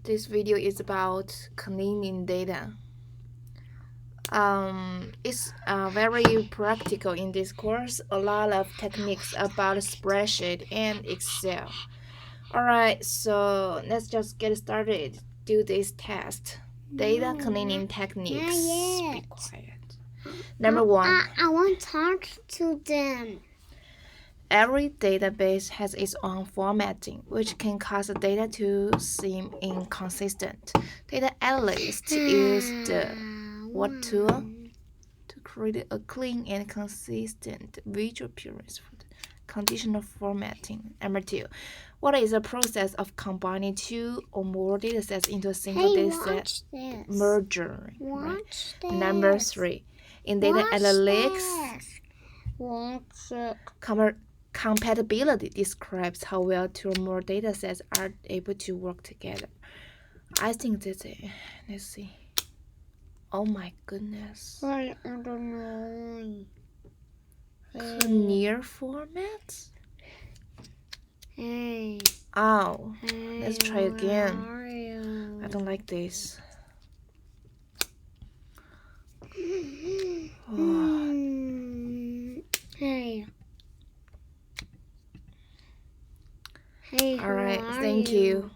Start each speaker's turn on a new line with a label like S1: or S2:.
S1: This video is about cleaning data. It's very practical in this course. A lot of techniques about spreadsheet and Excel. Alright, so let's just get started. Do this test. Data cleaning techniques. Be quiet. Number one.
S2: I want to talk to them.
S1: Every database has its own formatting, which can cause the data to seem inconsistent. Data analysts use the what tool to create a clean and consistent visual appearance for the conditional formatting. Number two, what is the process of combining two or more datasets into a single dataset merger?
S2: Watch this.
S1: Number three, in data analytics, compatibility describes how well two or more datasets are able to work together. I think that's it. Let's see. Oh my goodness.
S2: I don't know.
S1: Clear formats?
S2: Hey.
S1: Oh,
S2: Hey,
S1: let's try again.
S2: where are you?
S1: I don't like this.
S2: Hey. Hey,
S1: Alright, thank you.